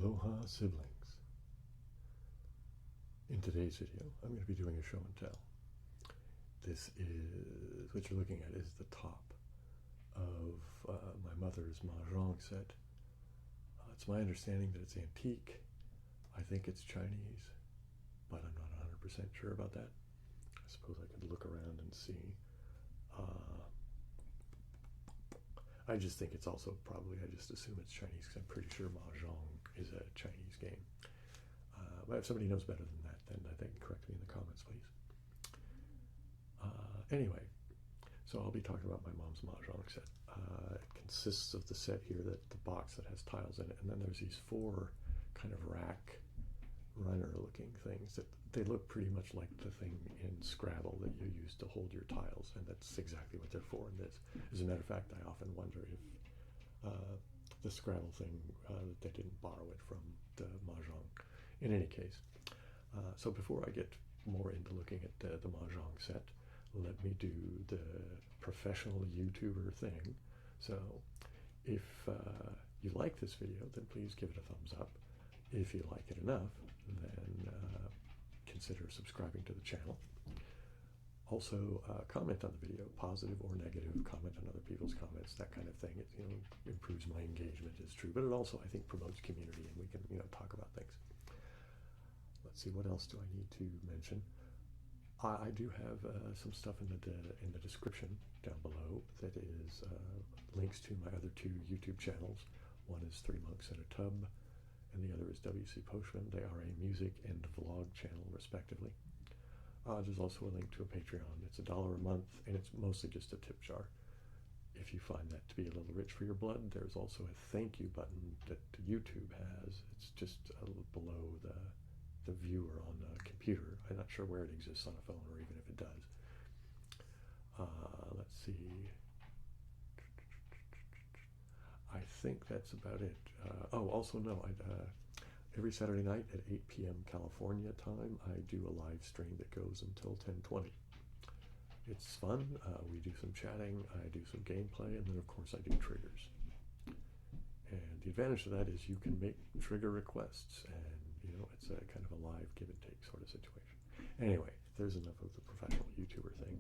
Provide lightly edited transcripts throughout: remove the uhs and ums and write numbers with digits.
Aloha siblings. In today's video, I'm going to be doing a show and tell. This is, what you're looking at is the top of my mother's Mahjong set. It's my understanding that it's antique. I think it's Chinese, but I'm not 100% sure about that. I suppose I could look around and see. I just think it's also probably, I just assume it's Chinese because I'm pretty sure Mahjong is a Chinese game. But if somebody knows better than that, then they can correct me in the comments, please. Anyway, so I'll be talking about my mom's Mahjong set. It consists of the set here, the box that has tiles in it, and then there's these four kind of rack runner looking things that they look pretty much like the thing in Scrabble that you use to hold your tiles, and that's exactly what they're for in this. As a matter of fact, I often wonder if the Scrabble thing, that they didn't borrow it from the Mahjong. In any case, so before I get more into looking at the Mahjong set, let me do the professional YouTuber thing. So if you like this video, then please give it a thumbs up. If you like it enough, then consider subscribing to the channel. Also, comment on the video, positive or negative, comment on other people's comments, that kind of thing. It improves my engagement, is true, but it also, I think, promotes community, and we can talk about things. Let's see, what else do I need to mention? I do have some stuff in the description down below that is links to my other two YouTube channels. One is 3 Monks in a Tub, and the other is WC Postman. They are a music and vlog channel, respectively. There's also a link to a Patreon. It's $1 a month, and it's mostly just a tip jar. If you find that to be a little rich for your blood, there's also a thank you button that YouTube has. It's just a little below the viewer on a computer. I'm not sure where it exists on a phone, or even if it does. Let's see. I think that's about it. Also, no, every Saturday night at 8 p.m. California time, I do a live stream that goes until 10:20. It's fun. We do some chatting, I do some gameplay, and then of course I do triggers. And the advantage of that is you can make trigger requests, and it's a kind of a live give and take sort of situation. Anyway, there's enough of the professional YouTuber thing.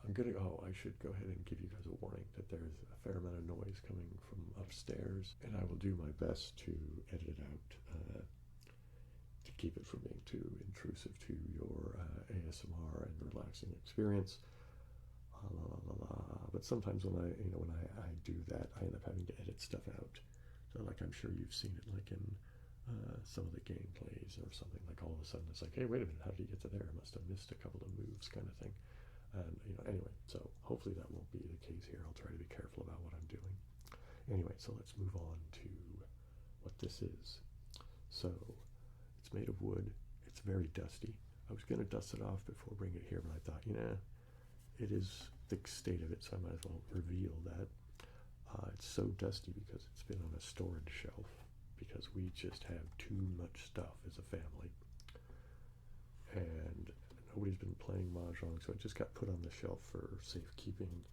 I should go ahead and give you guys a warning that there's a fair amount of noise coming from upstairs, and I will do my best to edit it out to keep it from being too intrusive to your ASMR and relaxing experience. But sometimes when I do that, I end up having to edit stuff out. So like, I'm sure you've seen it, like in some of the gameplays or something, like all of a sudden it's like, hey, wait a minute, how did he get to there? I must have missed a couple of moves, kind of thing. And anyway, so hopefully that won't be the case here. I'll try to be careful about what I'm doing. Anyway, so let's move on to what this is. So it's made of wood. It's very dusty. I was going to dust it off before bringing it here, but I thought, it is the state of it, so I might as well reveal that. It's so dusty because it's been on a storage shelf, because we just have too much stuff as a family. And nobody's been playing Mahjong, so it just got put on the shelf for safekeeping.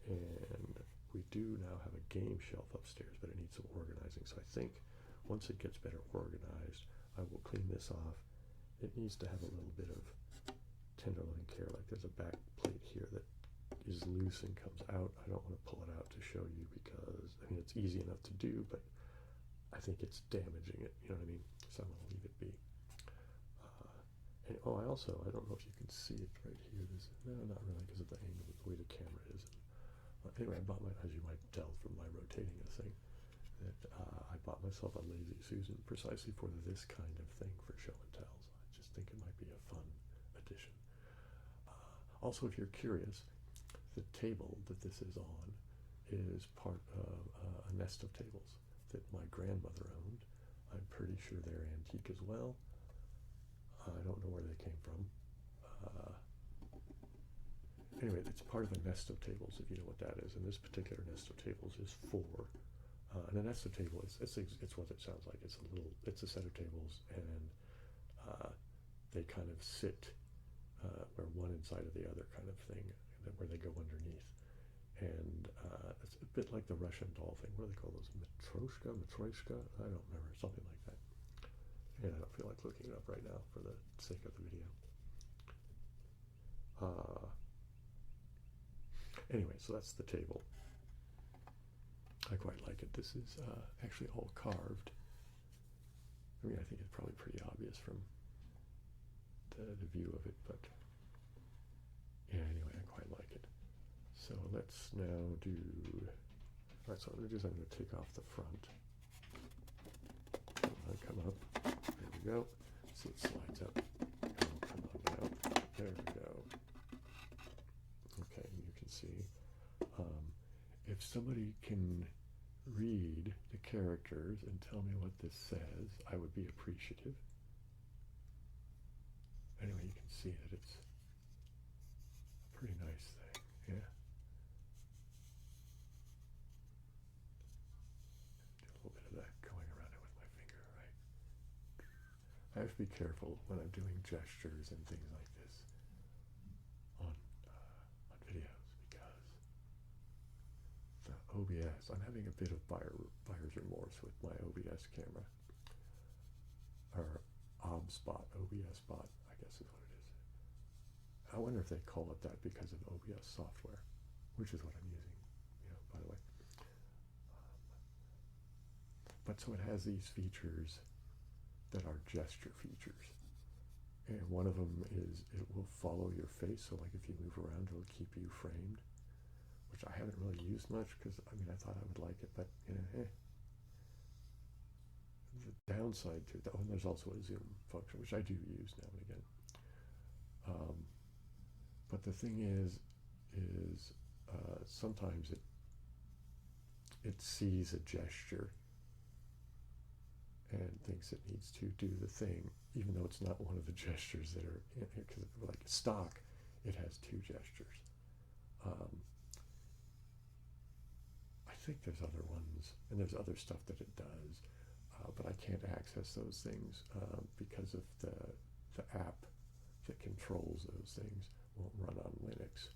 And we do now have a game shelf upstairs, but it needs some organizing. So I think once it gets better organized, I will clean this off. It needs to have a little bit of tender loving care. Like, there's a back plate here that is loose and comes out. I don't want to pull it out to show you because, it's easy enough to do, but I think it's damaging it, you know what I mean? So I'm going to leave it be. And, I don't know if you can see it right here. No, not really, because of the angle, the way the camera is. Anyway, I bought as you might tell from my rotating the thing, that I bought myself a Lazy Susan precisely for this kind of thing, for show and tells. I just think it might be a fun addition. Also, if you're curious, the table that this is on is part of a nest of tables that my grandmother owned. I'm pretty sure they're antique as well. I don't know where they came from. Anyway, it's part of a nest of tables, if you know what that is. And this particular nest of tables is 4. And a nest of tables, it's what it sounds like. It's a set of tables, and they kind of sit where one inside of the other, kind of thing, where they go underneath. And It's a bit like the Russian doll thing. What do they call those? Matryoshka? I don't remember. Something like that. And I don't feel like looking it up right now for the sake of the video. Anyway, so that's the table. I quite like it. This is actually all carved. I mean, I think it's probably pretty obvious from the view of it, but yeah, anyway, I quite like it. So let's now do, all right, so what I'm going to do is I'm going to take off the front. Come up, there we go. See, it slides up. Come on down, there we go. Okay, you can see, if somebody can read the characters and tell me what this says, I would be appreciative. Anyway, you can see that it's a pretty nice thing, yeah. Do a little bit of that going around it with my finger, right? I have to be careful when I'm doing gestures and things like this on videos, because the OBS, I'm having a bit of buyer's remorse with my OBS camera, or OBS bot, I guess is what it is. I wonder if they call it that because of OBS software, which is what I'm using, by the way. But so it has these features that are gesture features. And one of them is it will follow your face, so like if you move around, it'll keep you framed, which I haven't really used much because, I mean, I thought I would like it, but, The downside to that, and there's also a zoom function, which I do use now and again. But the thing is sometimes it sees a gesture and thinks it needs to do the thing, even though it's not one of the gestures that are in here, because like stock, it has two gestures. I think there's other ones, and there's other stuff that it does, but I can't access those things because of the app that controls those things won't run on Linux.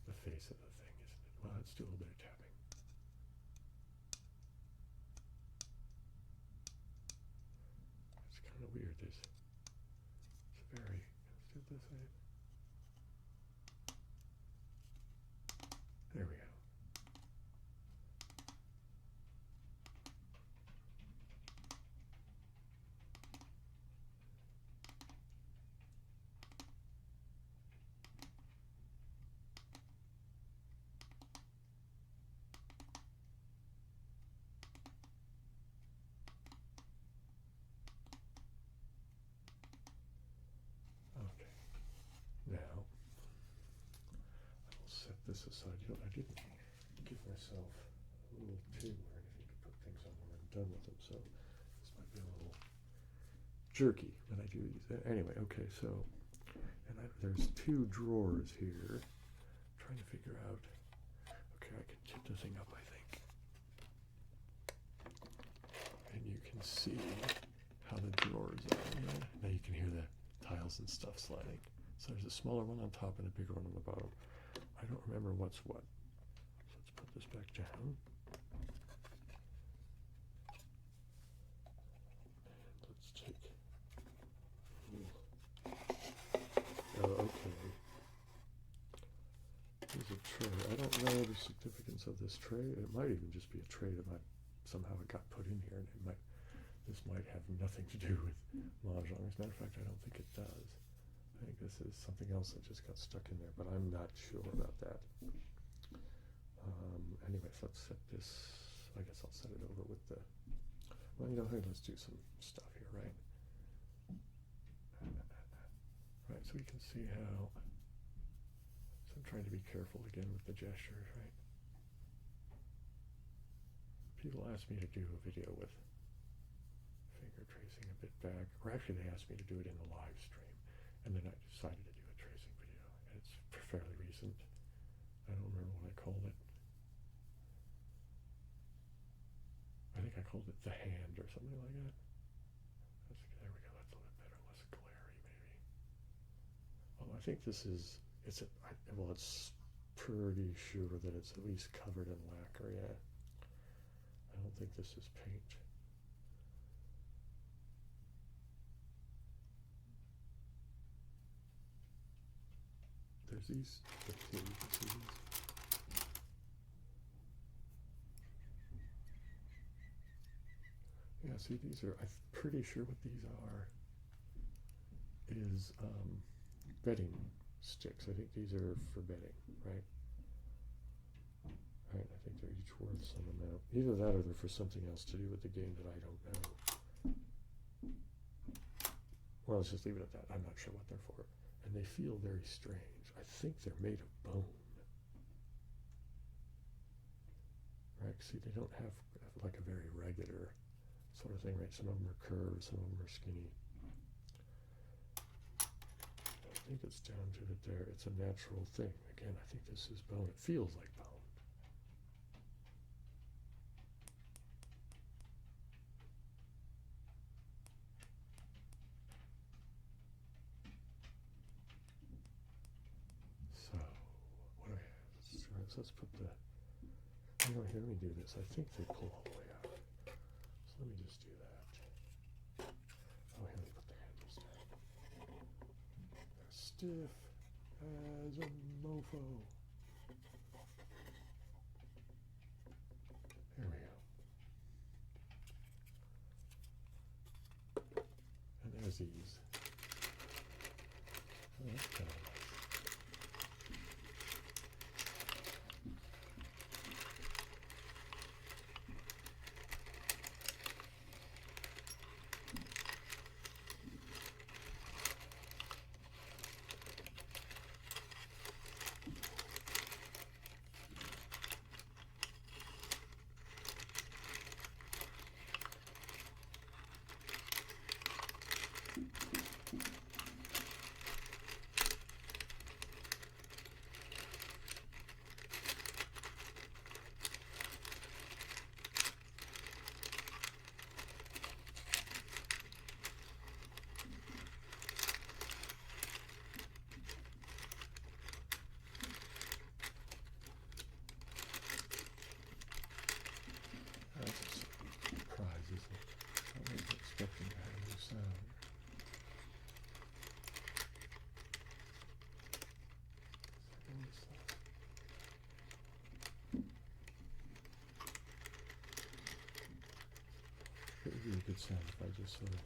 The face of the thing, isn't it? Well, let's do a little bit of tapping. It's kind of weird. It's very, let's do it this way. There we go. Now, I will set this aside. I didn't give myself a little tin where I need to put things on when I'm done with them, so this might be a little jerky when I do these. Anyway, okay, so, and there's two drawers here. I'm trying to figure out, okay, I can tip the thing up, I think. And you can see how the drawers are. Now you can hear the tiles and stuff sliding. So there's a smaller one on top and a bigger one on the bottom. I don't remember what's what. So let's put this back down. And let's take, oh, okay. There's a tray. I don't know the significance of this tray. It might even just be a tray that somehow it got put in here, and this might have nothing to do with Mahjong. As a matter of fact, I don't think it does. I think this is something else that just got stuck in there, but I'm not sure about that. Anyway, so let's set this, I guess I'll set it over with the, well, hey, let's do some stuff here, right? Right, so we can see how, so I'm trying to be careful again with the gestures, right? People ask me to do a video with finger tracing a bit back, or actually they asked me to do it in the live stream. And then I decided to do a tracing video, and it's fairly recent. I don't remember what I called it. I think I called it The Hand or something like that. There we go, that's a little bit better, less glary maybe. I think this is, well, it's pretty sure that it's at least covered in lacquer, yeah. I don't think this is paint. There's these, here you can see these. Yeah, see, these are, I'm pretty sure what these are is bedding sticks. I think these are for bedding, right? Right, I think they're each worth some amount. Either that or they're for something else to do with the game that I don't know. Well, let's just leave it at that. I'm not sure what they're for. And they feel very strange. I think they're made of bone. Right, see, they don't have like a very regular sort of thing, right? Some of them are curved, some of them are skinny. I think it's down to that there, it's a natural thing. Again, I think this is bone. It feels like bone. So, what do I have? Let's put the, you know, here, let me do this. I think they pull all the way out. So let me just do that. Oh, here, let me put the handles down. They're stiff as a mofo. There we go. And there's these. Oh, that's kind of nice. Expecting to have a new sound. It would be a good sound if I just sort of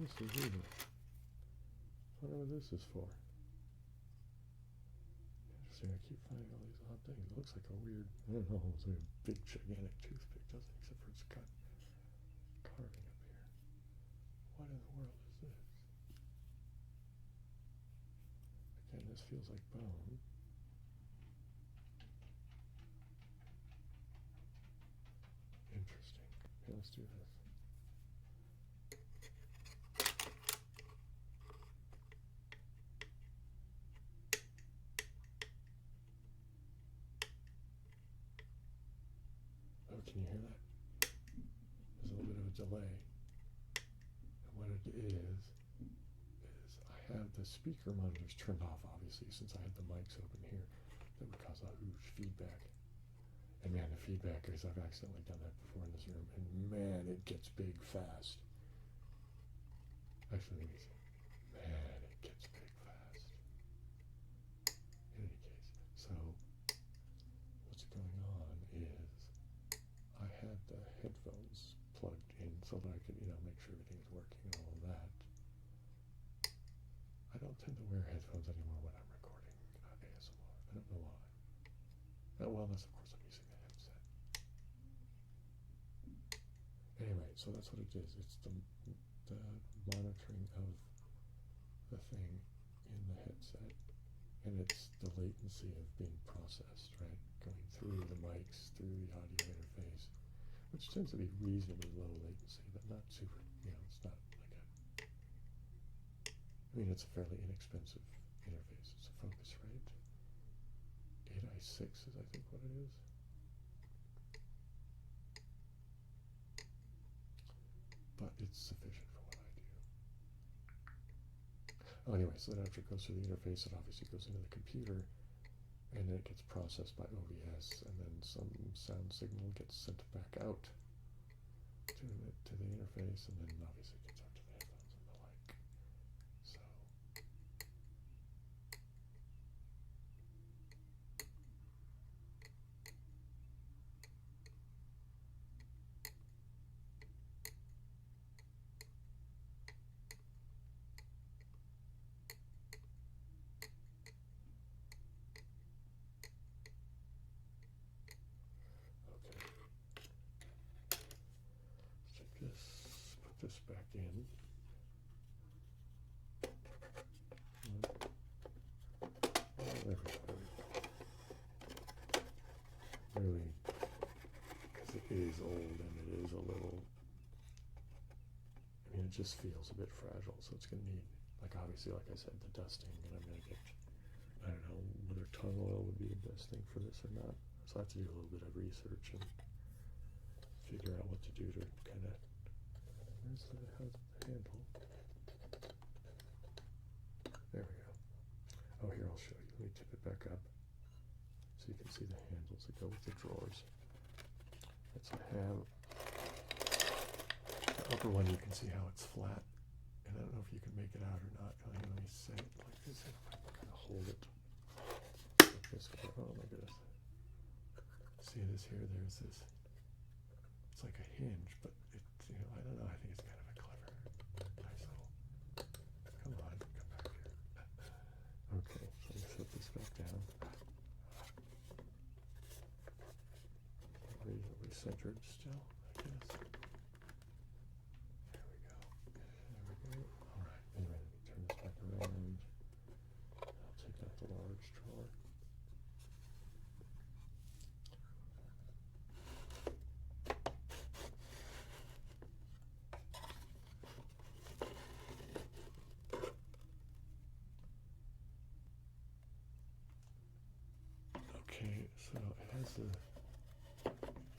this is either. Whatever this is for. Interesting, I keep finding all these odd things. It looks like a weird, I don't know, it's like a big gigantic toothpick, doesn't it? Except for it's got carving up here. What in the world is this? Again, this feels like bone. interesting. Okay, let's do this. Oh, can you hear that? There's a little bit of a delay. And what it is I have the speaker monitors turned off, obviously, since I had the mics open here. That would cause a huge feedback. And man, the feedback is, I've accidentally done that before in this room, and man, it gets big fast. Actually, let me see. Man, it gets big fast. In any case, so what's going on is I had the headphones plugged in so that I could, make sure everything's working and all of that. I don't tend to wear headphones anymore when I'm recording ASMR. I don't know why. Well, unless, of course, I'm using the headset. Anyway, so that's what it is. It's the monitoring of the thing in the headset, and it's the latency of being processed, right? Going through the mics, through the audio interface, which tends to be reasonably low latency, but not super, it's not like it's a fairly inexpensive interface. It's a Focusrite 8i6 is, I think, what it is. But it's sufficient for what I do. Oh, anyway, so then after it goes through the interface, it obviously goes into the computer, and then it gets processed by OBS, and then some sound signal gets sent back out to the interface, and then obviously it gets out to the headphones and the like. So put this back in. There we go. Really, because it is old and it is a little, it just feels a bit fragile, so it's going to need, obviously, like I said, the dusting, and I'm going to get, I don't know whether tung oil would be the best thing for this or not, so I have to do a little bit of research and figure out what to do to kind of, how's the handle? There we go. Oh, here, I'll show you. Let me tip it back up so you can see the handles that go with the drawers. And so I have the upper one, you can see how it's flat, and I don't know if you can make it out or not. Let me set it like this, and I kind of hold it like this. Oh my goodness. See this here? There's this. It's like a hinge, but it's, I don't know. I think it's kind of a clever, nice little. Come on, come back here. Okay, so let me set this back down. Reasonably centered still, I guess. There we go. All right. Anyway, let me turn this back around. I'll take out the large drawer. Okay, so it has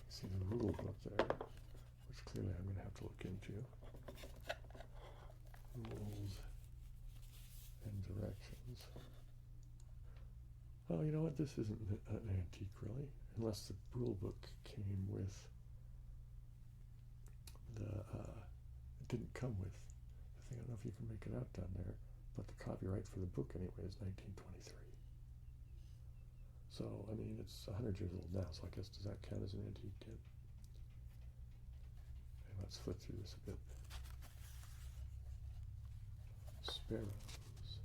see the rule book there, which clearly I'm going to have to look into. Rules and directions. Oh, you know what? This isn't an antique, really, unless the rule book came with it didn't come with the thing. I don't know if you can make it out down there, but the copyright for the book anyway is 1923. So, it's 100 years old now, so I guess, does that count as an antique kit? And let's flip through this a bit. Sparrows.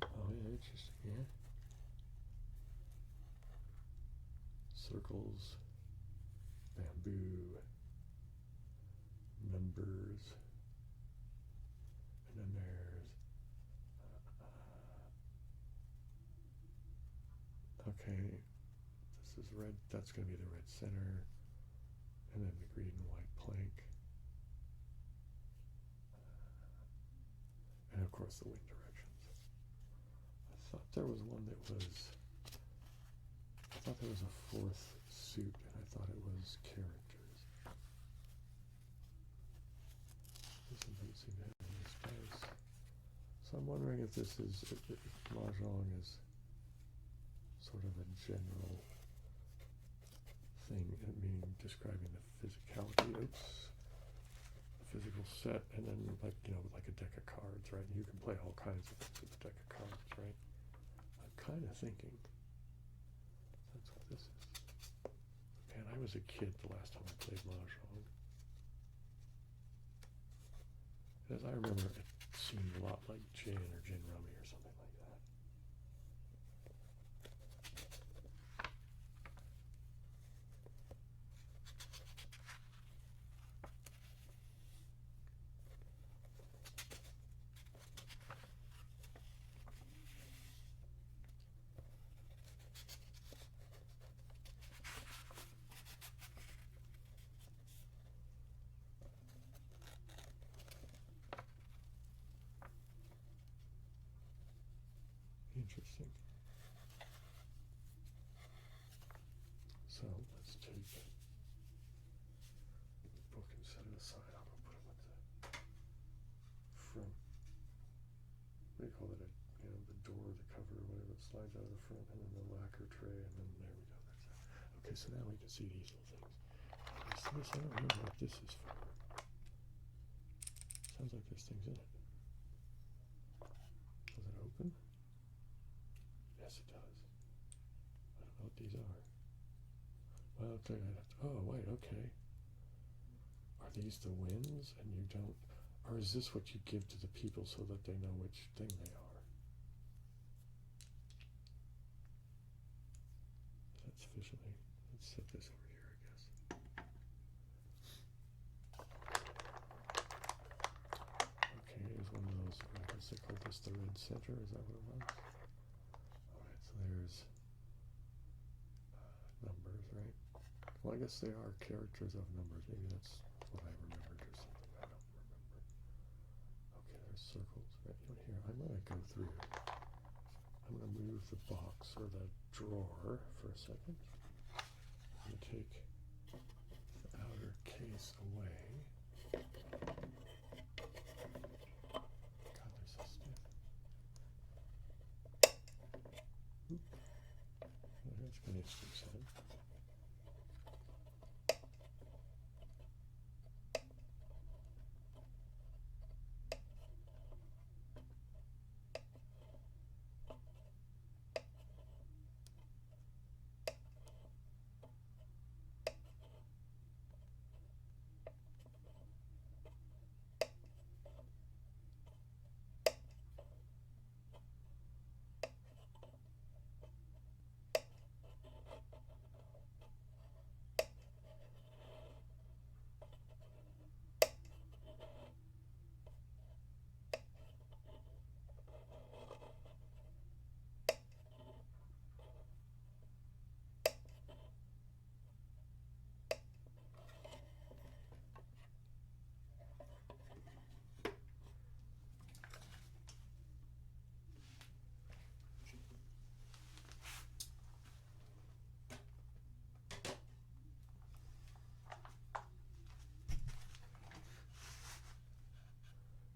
Oh, yeah, interesting, yeah. Circles, bamboo, numbers, and then there's okay, this is red that's going to be the red center, and then the green and white plank, and of course the wind directions. I thought there was one that was, I thought there was a fourth suit, and I thought it was characters. This one doesn't seem to have any space. So I'm wondering if this is, if Mahjong is sort of a general thing, meaning describing the physicality, the physical set, and then like, you know, like a deck of cards, right? You can play all kinds of things with a deck of cards, right? I'm kind of thinking that's what this is. Man, I was a kid the last time I played Mahjong. As I remember, it seemed a lot like gin or gin rummy or something like that. Interesting. So let's take the book and set it aside. I'll go put them at the front. What do you call it? You know, the door, the cover, whatever, it slides out of the front, and then the lacquer tray, and then there we go. There's that. Okay, so now we can see these little things. This, I don't remember what this is for. Sounds like there's things in it. Does it open? Yes, it does. I don't know what these are. Well, okay, I'd have to, oh, wait, okay. Are these the winds and you don't, or is this what you give to the people so that they know which thing they are? That's officially, let's set this over here, I guess. Okay, here's one of those, I guess they called this the red center, is that what it was? Alright, so there's numbers, right? Well, I guess they are characters of numbers. Maybe that's what I remembered or something. I don't remember. Okay, there's circles right here. I'm going to go through. I'm going to move the box or the drawer for a second. I'm going to take the outer case away. God, they're so stiff. Oop. Well, that's kind of interesting sound.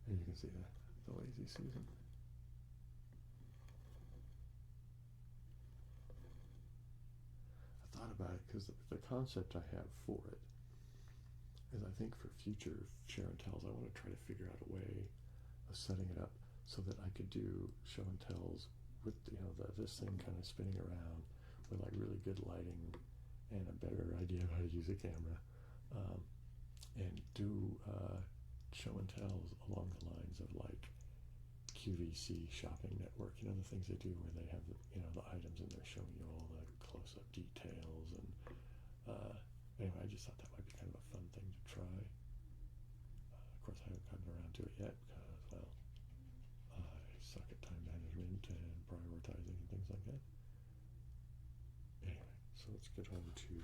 And you can see the lazy Susan. I thought about it because the concept I have for it is, I think for future show and tells, I want to try to figure out a way of setting it up so that I could do show and tells with, you know, this thing kind of spinning around with like really good lighting and a better idea of how to use a camera, and do show and tells along the lines of like QVC shopping network, you know, the things they do where they have, you know, the items and they're showing you all the close-up details, and anyway, I just thought that might be kind of a fun thing to try. Of course, I haven't gotten around to it yet because, well, I suck at time management and prioritizing and things like that. Anyway, so let's get over to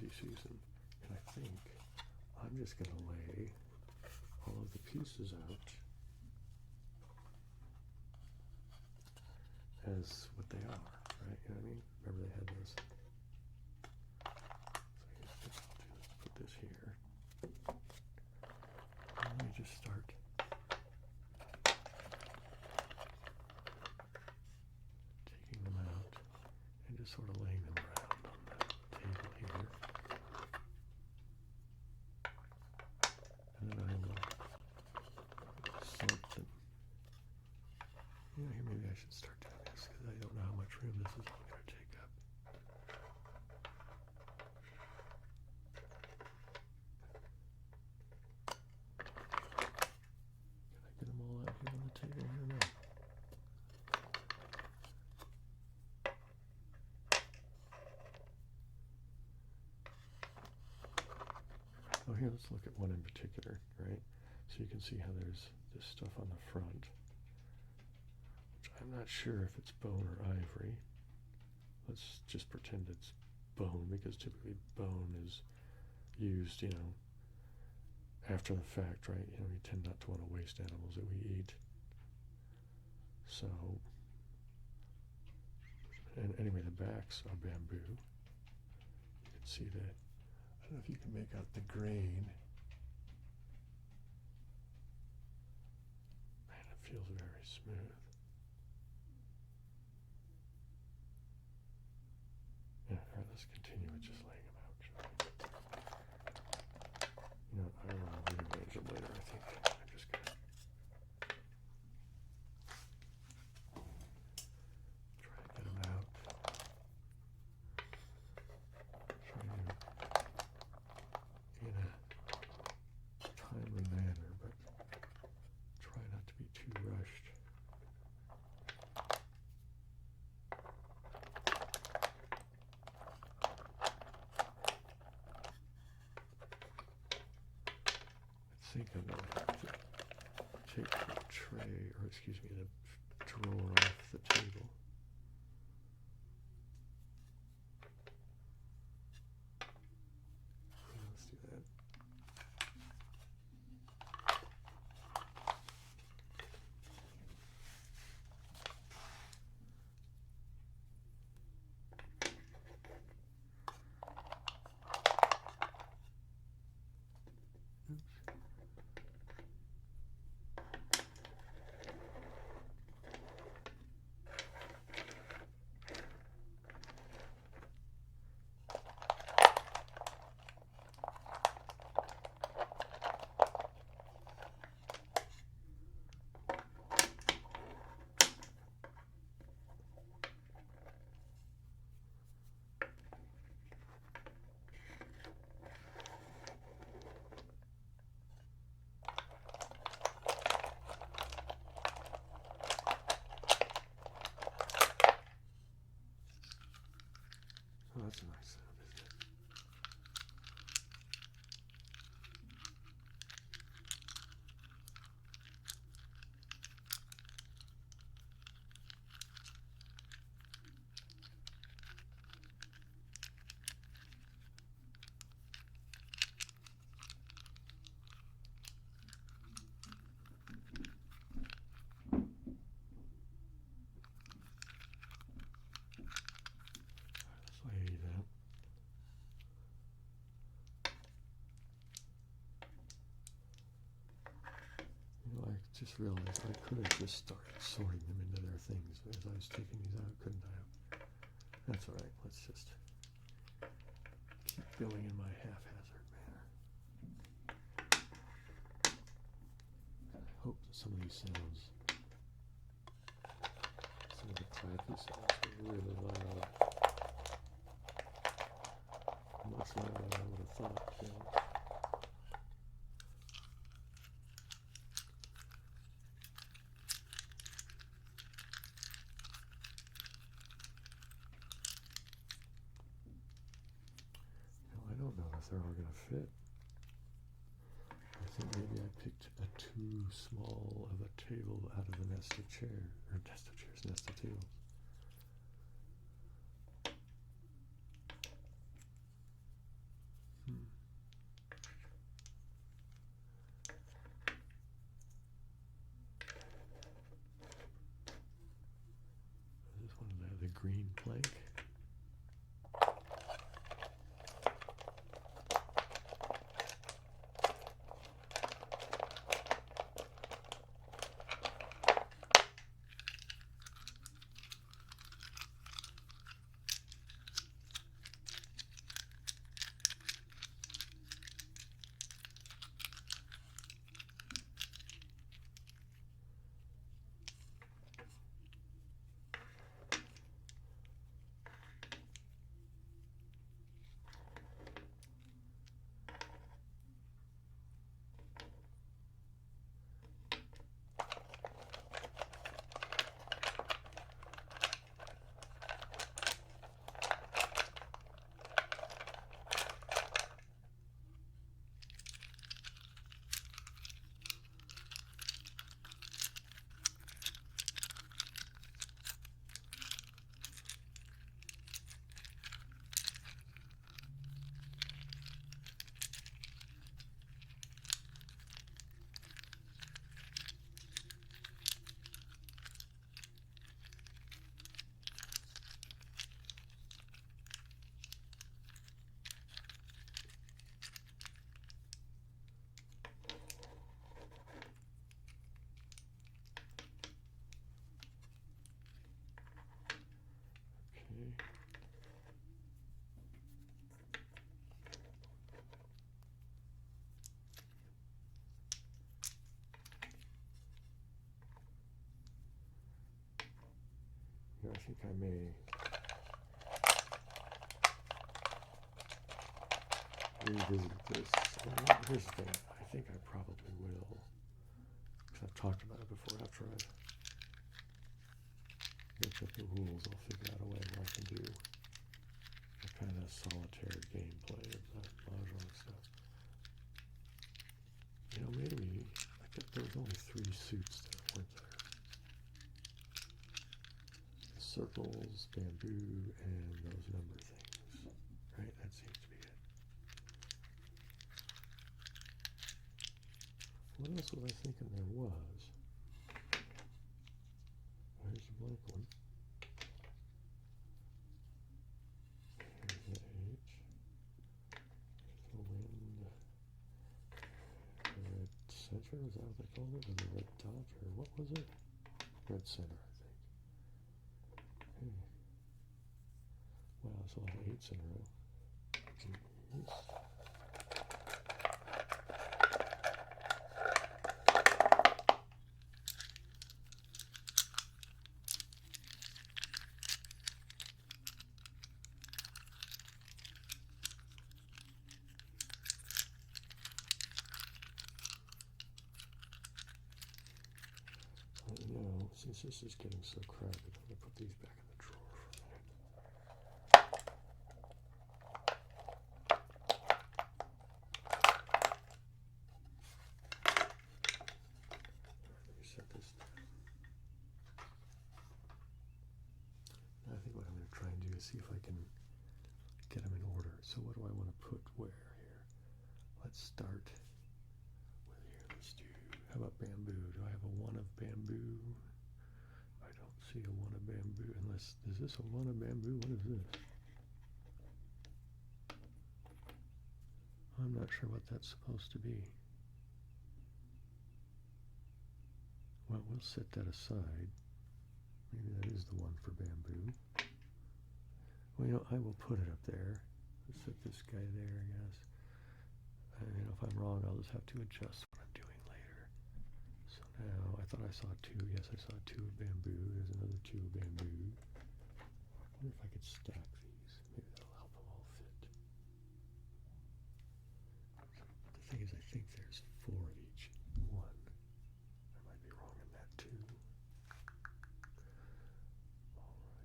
crazy Susan. And I think I'm just going to lay all of the pieces out as what they are, right? You know what I mean? Remember they had those. So let's put this here. And let me just start taking them out and just sort of laying them around on the table here. And then I will sort them. You know, here maybe I should start doing this because I don't know how much room this is all going to take up. Can I get them all out here on the table here now? Oh, here, let's look at one in particular, right? So you can see how there's this stuff on the front, which I'm not sure if it's bone or ivory. Let's just pretend it's bone, because typically bone is used, you know, after the fact, right? You know, we tend not to want to waste animals that we eat. So, and anyway, the backs are bamboo. You can see that. I don't know if you can make out the grain. Man, it feels very smooth. Yeah, all right, let's continue with just laying them out, shall we? You know, I will rearrange them later, I think. I'm just going to try to get them out. Try to, in a timely manner, but try not to be too rushed. I think I'm going to have to take the tray, or excuse me, the drawer off the table. Yeah, let's do that. Oh, that's a nice sound, isn't it? Let's lay these out. You know, I just realized I could have just started sorting them into their things as I was taking these out, couldn't I have? That's all right. Let's just keep going in my haphazard manner. And I hope that some of these sounds, some of the clappy sounds are really loud. Much louder than I would have thought, you know. I don't know if they're all going to fit. I think maybe I picked a too small of a table out of a nest of chairs, or nest of chairs, nest of tables. think I may revisit this. Well, here's the thing. I think I probably will, because I've talked about it before. After I've looked at the rules, I'll figure out a way where I can do a kind of solitaire gameplay of that Mahjong stuff. You know, maybe there was only 3 suits that weren't there. The circles, bamboo, and those number things. Right? That seems to be it. What else was I thinking there was? There's the blank one. There's the H. There's the wind. Red center, is that what they called it? Or the red dot, or what was it? Red center, I think. Okay. Wow, that's a lot of 8s in a row. Jeez. Since this is getting so crowded, I'm going to put these back in the drawer for a minute. Let me set this down. Now I think what I'm going to try and do is see if I can get them in order. So what do I want to put where here? Let's start with here. Let's do, how about bamboo? Do I have a 1 of bamboo? See a 1 of bamboo, unless, is this a 1 of bamboo? What is this? I'm not sure what that's supposed to be. Well, we'll set that aside. Maybe that is the one for bamboo. Well, you know, I will put it up there. Let's set this guy there, I guess. And if I'm wrong, I'll just have to adjust what I'm doing later. So now, I thought I saw 2. Yes, I saw 2 of bamboo. There's another 2 of bamboo. I wonder if I could stack these. Maybe that'll help them all fit. The thing is, I think there's 4 of each. 1. I might be wrong in that too. All right.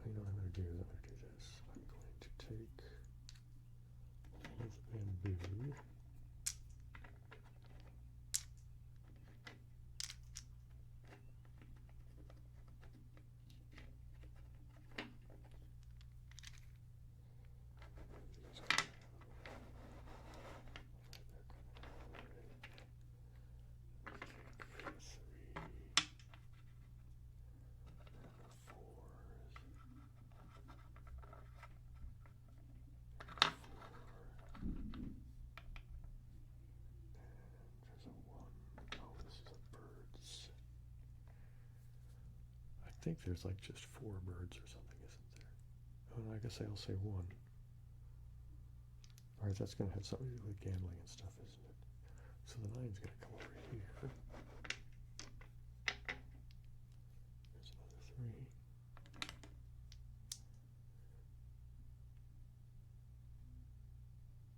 You know what I'm going to do? I'm going to do this. I'm going to take all of the bamboo. I think there's like just 4 birds or something, isn't there? Oh, no, I guess I'll say 1. Alright, that's going to have something to do with gambling and stuff, isn't it? So the 9's going to come over here. There's another 3.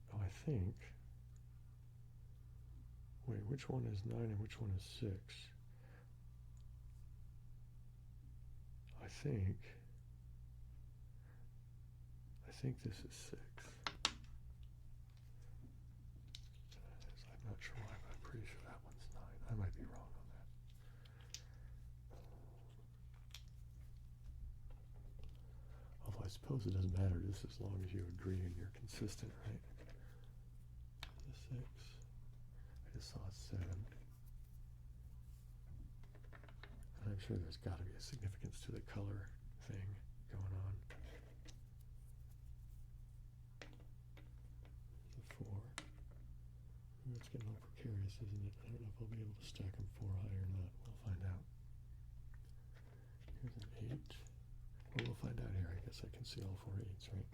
Oh, I think... Wait, which one is 9 and which one is 6? I think this is 6. I'm not sure why, but I'm pretty sure that one's 9. I might be wrong on that. Although I suppose it doesn't matter just as long as you agree and you're consistent, right? The 6. I just saw 7. And I'm sure there's got to be a significance to the color thing going on. The 4. It's getting a little precarious, isn't it? I don't know if I'll be able to stack them 4 high or not. We'll find out. Here's an 8. Well, we'll find out here. I guess I can see all 4 8s, right?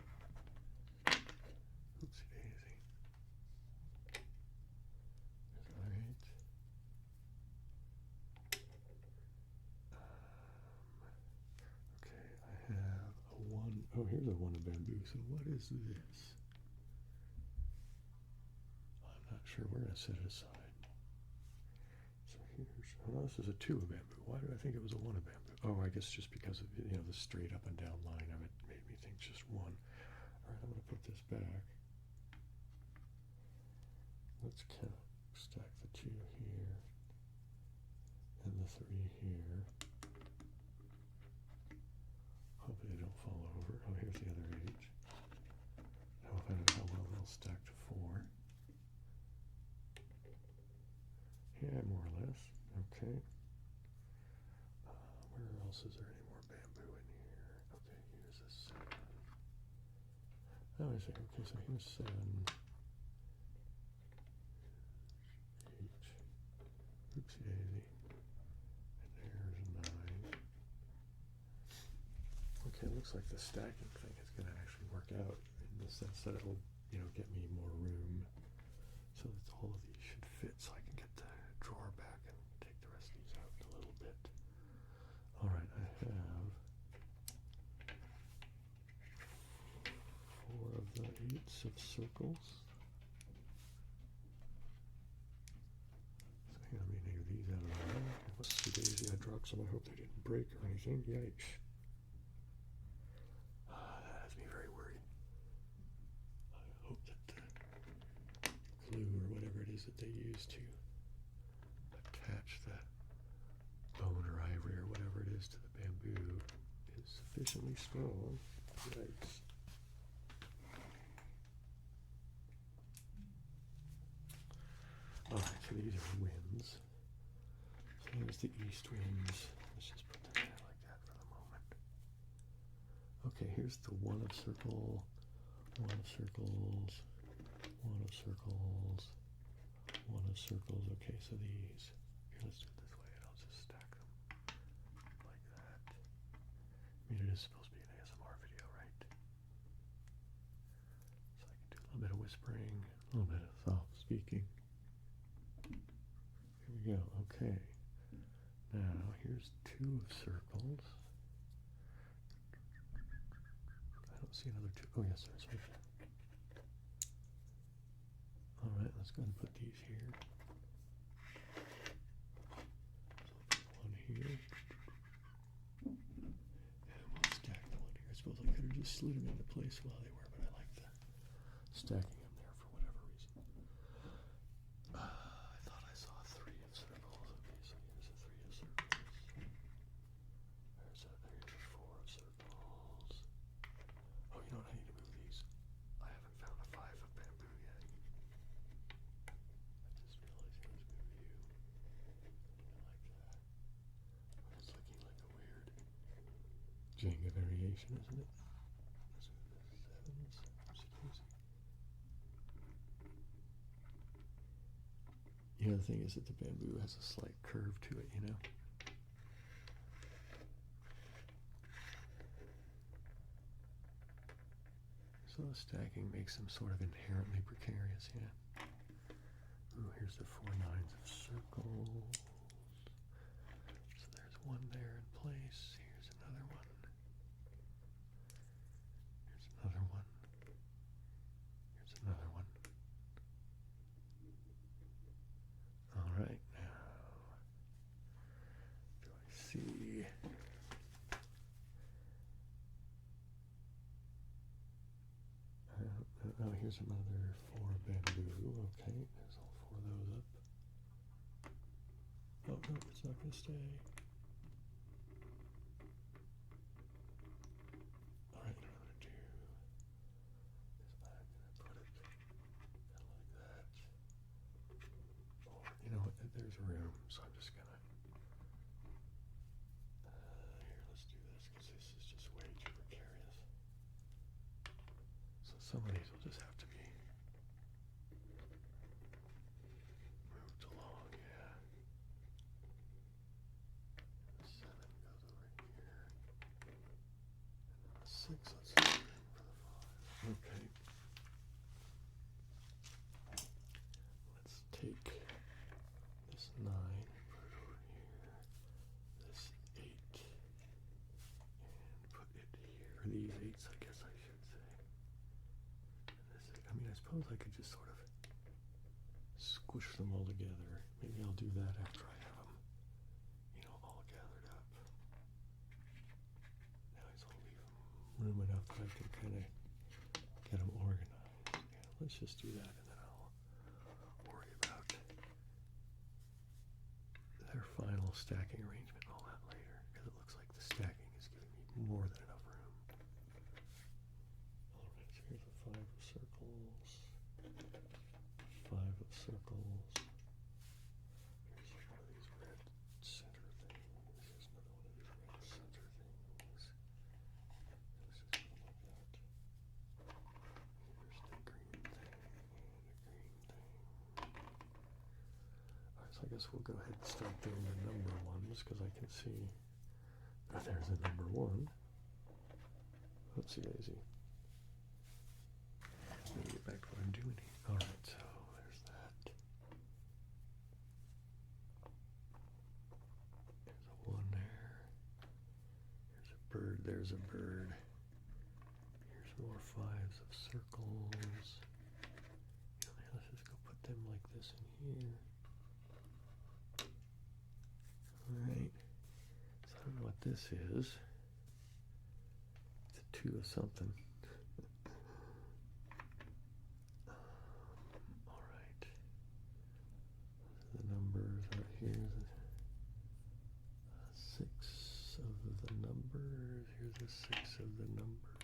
Oopsie daisy. There's another 8. bamboo. So what is this? I'm not sure. We're going to set it aside. So here's, oh, this is a 2 of bamboo. Why did I think it was a 1 of bamboo? Oh, I guess just because of, you know, the straight up and down line of it made me think just 1. All right, I'm going to put this back. Let's count, stack the 2 here and the 3 here. Hopefully they don't fall over. Oh, here's the other H. Now we'll find out how well they'll stack to 4. Yeah, more or less. Okay. Where else is there any more bamboo in here? Okay, here's a 7. Oh, I see. Okay, so here's 7. H. Oopsie daisy. And there's 9. Okay, it looks like the stacking thing is going to actually work out in the sense that it'll, you know, get me more room so that all of these should fit so I can get the drawer back and take the rest of these out in a little bit. All right, I have 4 of the 8s of circles. So hang on, let me take these out of the way. Whoopsie daisy, I dropped some. I hope they didn't break or anything. Yikes. That has me very worried. I hope that the glue or whatever it is that they use to attach the bone or ivory or whatever it is to the bamboo is sufficiently strong. Yikes. Alright, so these are winds. So here's the east winds. Let's just put them there like that for the moment. Okay, here's the 1 of circle, 1 of circles, 1 of circles, 1 of circles. Okay, so these. Here, let's do it this way, and I'll just stack them like that. I mean, it is supposed to be an ASMR video, right? So I can do a little bit of whispering, a little bit of soft speaking. Here we go. Okay. Now, here's 2 of circles. I don't see another 2. Oh, yes, there's right there. All right, let's go ahead and put these here. So I'll put 1 here. And we'll stack the 1 here. I suppose I could have just slid them into place while they were, but I like the stacking them there for whatever reason. I thought I saw 3 of circles. Okay, so here's a 3 of circles. There's a 4 of circles. Oh, you know what? I need to move these. I haven't found a 5 of bamboo yet. I just realized let's move you. Like that. It's looking like a weird Jenga variation, isn't it? Let's move the 7s. You know, the thing is that the bamboo has a slight curve to it, you know? So the stacking makes them sort of inherently precarious, yeah. Ooh, here's the 4 9s of circles. So there's 1 there in place. Here's another 1. Here's another 1. Here's another 1. All right, now, do I see? Oh, here's another 4 bamboo. Okay, there's all 4 of those up. Oh, no, it's not going to stay. All right, what I'm going to do is I'm going to put it kind of like that. Or, you know what, there's room, so I'm just going to... here, let's do this, because this is just way too precarious. So some of these will just have to be moved along, yeah. The 7 goes over here. And then the 6, let's leave room for the 5. Okay. Let's take this 9 and put it over here. This 8 and put it here. Or these 8s, I guess I should say. suppose I could just sort of squish them all together. Maybe I'll do that after I have them, all gathered up. Now I just want to leave room enough that I can kind of get them organized. Yeah, let's just do that, and then I'll worry about their final stacking arrangement and all that later, because it looks like the stacking is giving me more than enough room. All right, so here's a 5 of circles, 5 of circles. Here's one of these red center things. Here's another one of these red center things. Let's just put them like that. Here's the green thing and the green thing. Alright, so I guess we'll go ahead and start doing the number ones, because I can see there's a number 1. Oopsie daisy. Let me get back to what I'm doing here. Alright, so there's that. There's a 1 there. There's a bird. There's a bird. Here's more 5s of circles. Let's just go put them like this in here. Alright. So I don't know what this is. It's a 2 of something. Alright. The numbers right here. 6 of the numbers. Here's a 6 of the numbers.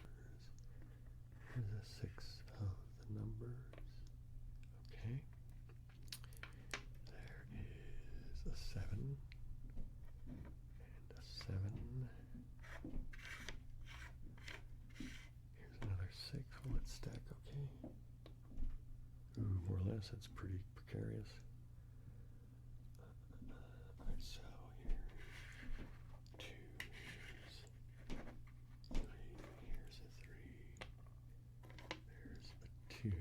Here's a 6 of the numbers. Okay. There is a 7. And a 7. Here's another 6. Will it stack okay? Ooh, more or less, it's pretty precarious. Alright, so here's 2, here's 3, here's a 3, there's a 2.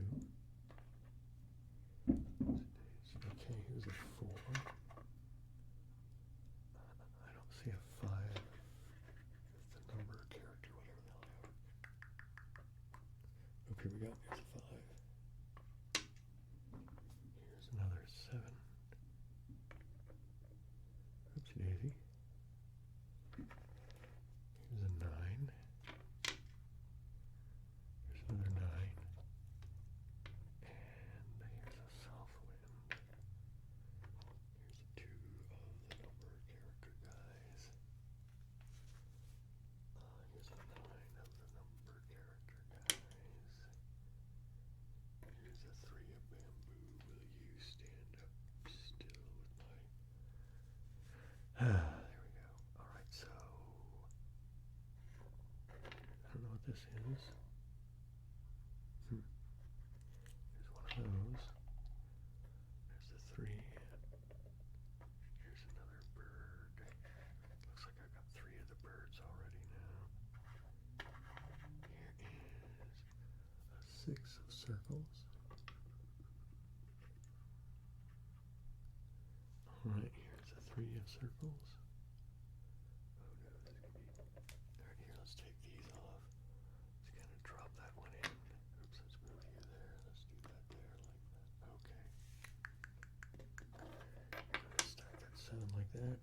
Okay, here's a 4. I don't see a 5. It's the number, character, whatever the hell they are. Oh, here we go. Here's a 5. Here's another 7. Oopsie daisy. Here's a 9. Here's another 9. And here's a south wind. Here's a 2 of the number character guys. Here's a 9 of the number character guys. Here's a 3 of bamboo. Will you stand up still with my... there we go. Alright, so... I don't know what this is. Here's one of those. There's a 3. Here's another bird. Looks like I've got 3 of the birds already now. Here is a 6 of circles. Alright, here's a 3 of circles. Oh no, this could be... Alright, here, let's take these off. Let's kind of drop that one in. Oops, let's move you there. Let's do that there like that. Okay. Stack that 7 like that.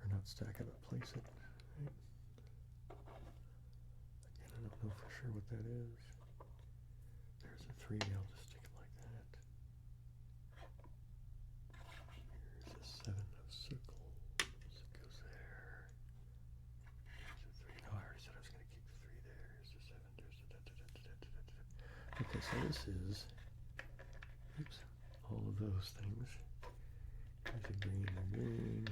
Or not stack it, but place it. Right. Again, I don't know for sure what that is. There's a 3, I'll just stick it like that. Here's a 7 of circles. It goes there. Here's a 3. No, I already said I was going to keep the 3 there. Here's a 7. There's a Okay, so this is, oops, all of those things. Here's a green and green.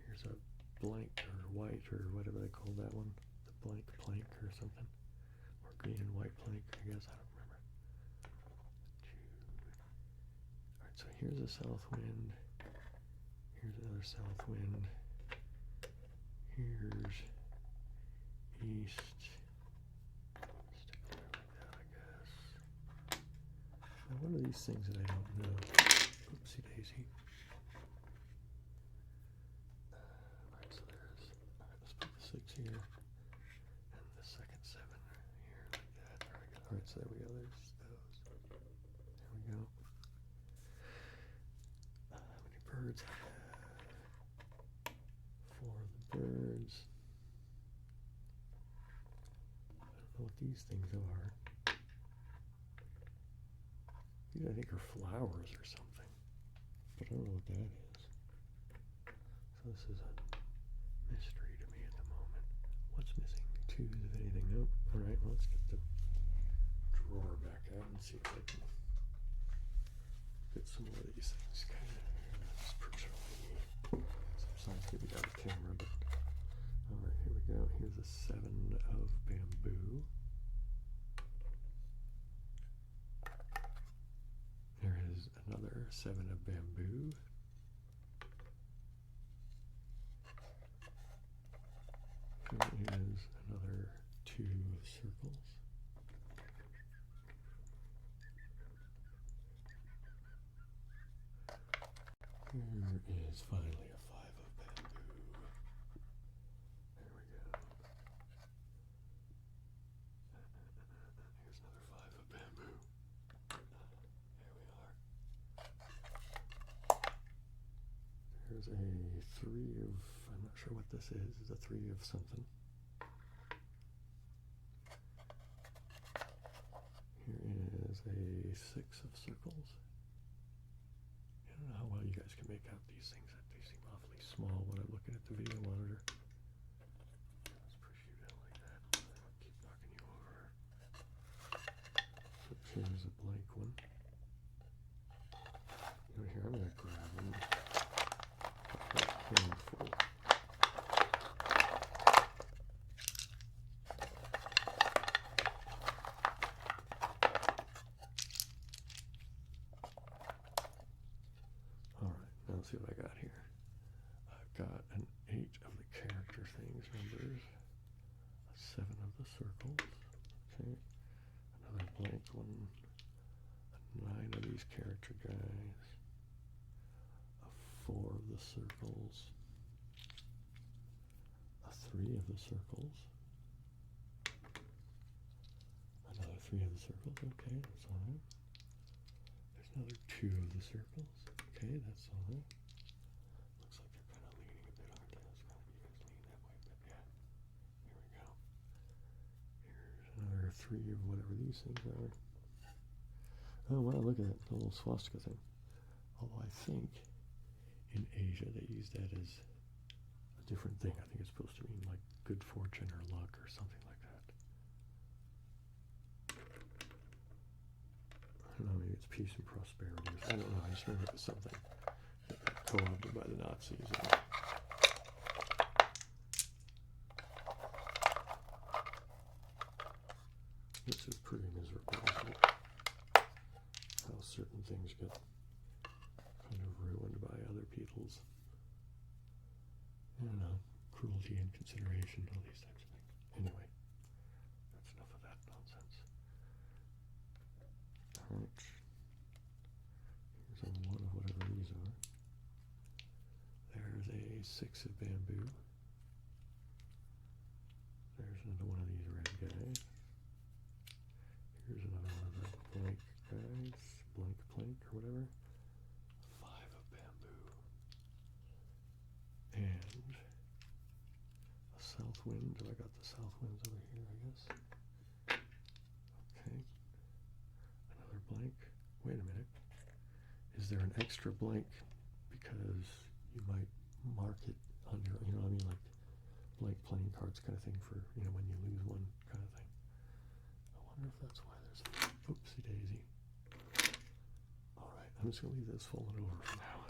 Here's a blank or white or whatever they call that one. The blank plank or something. Or green and white plank, I guess. I don't remember. Alright, so here's a south wind. Here's another south wind. Here's east. Stick it there like that, I guess. Now, one of these things that I don't know. Oopsie daisy. Alright, so there's. Alright, let's put the 6 here. And the second 7 here, like that. There we go. Alright, so there we go. There's those. There we go. How many birds? 4 of the birds. I don't know what these things are. These I think are flowers or something. But I don't know what that is. So this is a mystery to me at the moment. What's missing? 2s of anything? Nope. Alright, well, let's get the drawer back out and see if I can get some more of these things. Kind of, just perch on me. Sometimes maybe out of camera, but alright, here we go. Here's a 7 of bamboo. There is another 7 of bamboo. Here is another 2 circles. Here is finally a 5 of bamboo. There we go. Here's another 5 of bamboo. There we are. There's a 3 of, I'm not sure what this is. It's a 3 of something. Here is a 6 of circles. I don't know how well you guys can make out these things. They seem awfully small when I'm looking at the video monitor. Let's push you down like that. Keep knocking you over. So here's a blank one. You know, here, I'm going to grab them. Handful. Let's see what I got here. I've got an 8 of the character things, numbers, a 7 of the circles, okay, another blank one, a 9 of these character guys, a 4 of the circles, a 3 of the circles, another 3 of the circles, okay, that's all right. There's another 2 of the circles. Okay, that's all right. Looks like they're kind of leaning a bit, aren't they? That's kind of, you guys lean that way a bit, yeah. Here we go. Here's another 3 of whatever these things are. Oh, wow, look at that, the little swastika thing. Although I think in Asia they use that as a different thing. I think it's supposed to mean like good fortune or luck or something like that. I don't know, maybe it's peace and prosperity. I don't know, I just remember it was something that got co-opted by the Nazis. This is pretty miserable, isn't it? How certain things get kind of ruined by other people's, I don't know, cruelty and consideration, all these types of things. Anyway, that's enough of that nonsense. Alright, here's a 1 of whatever these are. There's a 6 of bamboo. There's another one of these red guys. Here's another one of the blank guys, blank plank or whatever. 5 of bamboo. And a south wind. I got the south winds over here, I guess. Okay. Another blank. Wait a minute. Is there an extra blank because you might mark it on your, you know what I mean, like blank playing cards kind of thing for, you know, when you lose one kind of thing. I wonder if that's why there's a oopsie daisy. Alright, I'm just going to leave this falling over for now.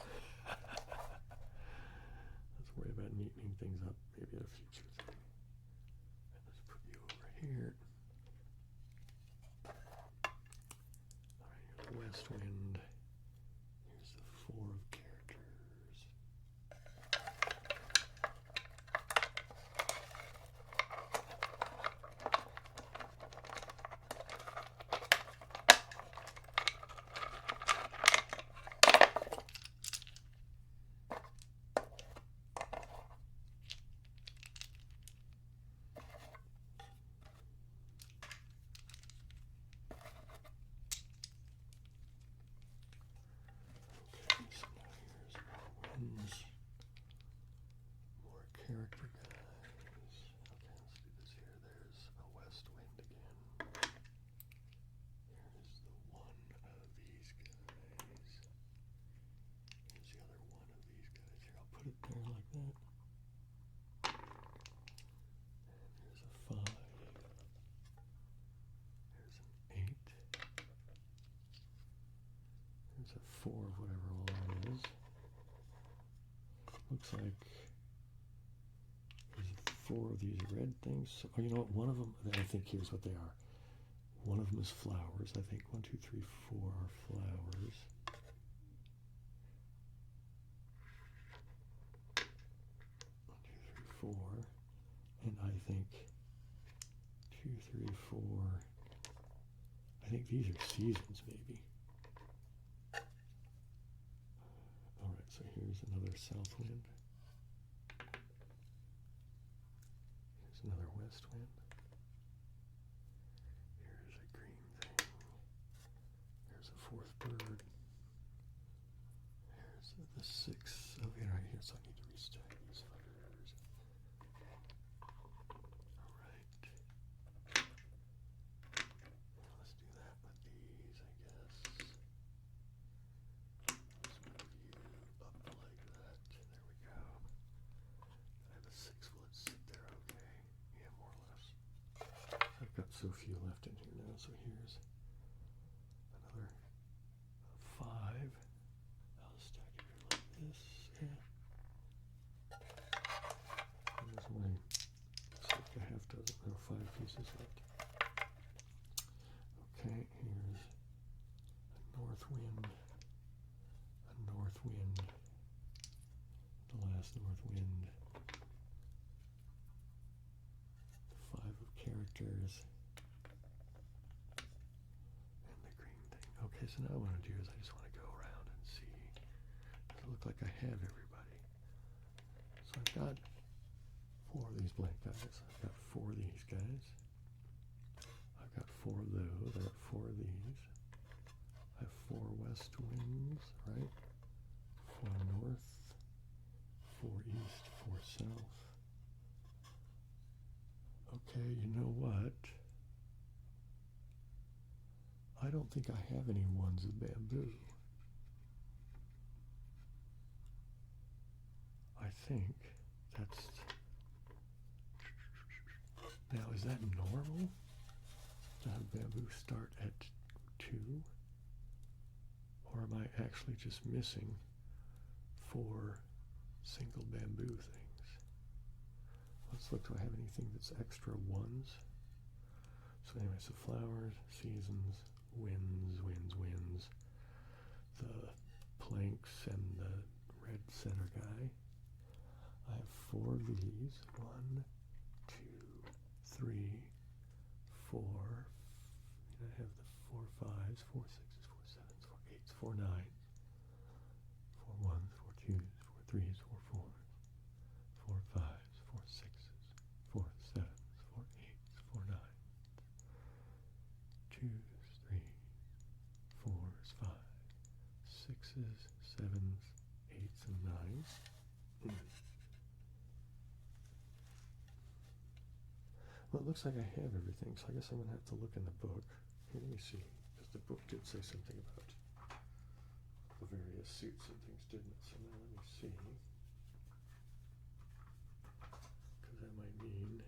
Let's worry about neatening things up maybe in a future thing. And let's put you over here. Alright, here's the west wind. Here's the 4 of characters. It's a 4 of whatever all that is. Looks like there's 4 of these red things. So, oh, you know what? One of them, I think here's what they are. One of them is flowers. I think 1, 2, 3, 4 are flowers. 1, 2, 3, 4. And I think 2, 3, 4. I think these are seasons, maybe. All right, so here's another south wind. Here's another west wind. Here's a green thing. There's a 4th bird. Here's the 6th. Oh, yeah, right here, so I need to restack these fuckers. All right. Let's do that with these, I guess. Let's move you up like that. There we go. I have a 6. Will it sit there okay? Yeah, more or less. I've got so few left in here now, so here's another 5. I'll stack it here like this. Yeah. Here's my, it's like a half dozen, there are 5 pieces left. Okay, here's a north wind, the last north wind, the 5 of characters, and the green thing. Okay, so now what I want to do is I just want to go around and see. Does it look like I have everybody? So I've got 4 of these blank guys. I've got 4 of these guys. I've got 4 of those. I've got 4 of these. I have 4 west winds, right? 4 north, 4 east, 4 south. Okay, you know what? I don't think I have any ones of bamboo. I think that's... Now, is that normal? To have bamboo start at 2? Or am I actually just missing 4 single bamboo things? Let's look, do I have anything that's extra 1s? So anyway, so flowers, seasons, winds, the planks and the red center guy. I have 4 of these. 1, 2, 3, 4. And I have the 4 5s, 4 6s, 4 7s, 4 8s, 4 9s, 4 1s, 4 2s, 4 3s, 4 4s, 4 5s, 4 6s, 4 7s, 4 8s, 4 9s, 2s, 3s, 4s, 5s, 6s, 7s, 8s, and 9s. Well, it looks like I have everything, so I guess I'm going to have to look in the book. Here, let me see, because the book did say something about the various suits and things, didn't it? So now let me see. Because that might mean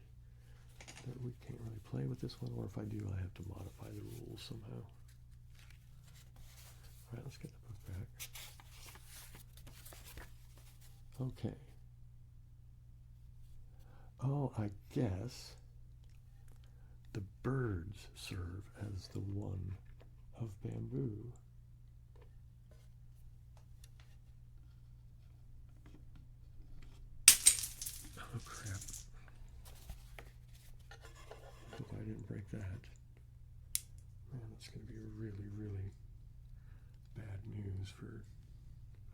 that we can't really play with this one, or if I do, I have to modify the rules somehow. All right, let's get the book back. Okay. Oh, I guess the birds serve as the 1 of bamboo. Oh crap. Hope I didn't break that. Man, that's going to be really, really bad news for,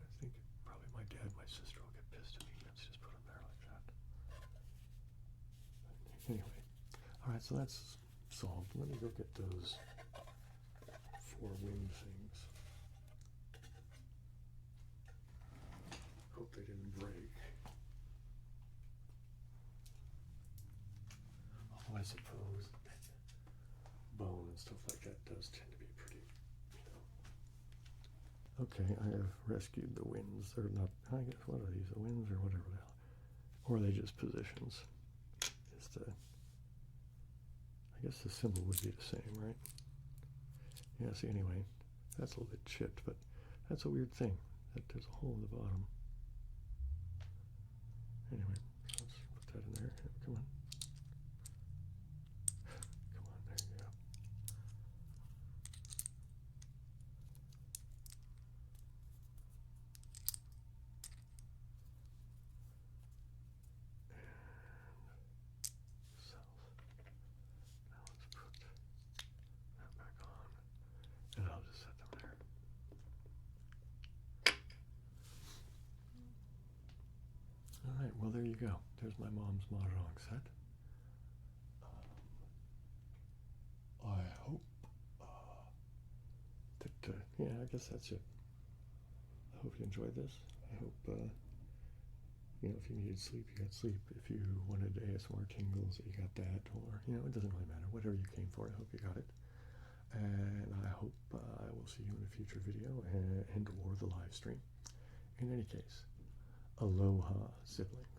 I think probably my dad and my sister will get pissed at me. Let's just put them there like that. Anyway. Alright, so that's solved. Let me go get those 4 wind things. Hope they didn't break. Although I suppose bone and stuff like that does tend to be pretty, you know. Okay, I have rescued the winds, or not, I guess, what are these, the winds or whatever the hell. Or are they just positions? Is the... I guess the symbol would be the same, right? Yeah, see, anyway, that's a little bit chipped, but That's a weird thing, that there's a hole in the bottom. Anyway, so let's put that in there. Come on. Come on, there you go. Now let's put that back on, and I'll just set them there. All right, well, there you go. There's my mom's Mahjong set. I hope that, yeah, I guess that's it. I hope you enjoyed this. I hope, you know, if you needed sleep, you got sleep. If you wanted ASMR tingles, you got that. Or, you know, it doesn't really matter. Whatever you came for, I hope you got it. And I hope I will see you in a future video and or the live stream. In any case, aloha, siblings.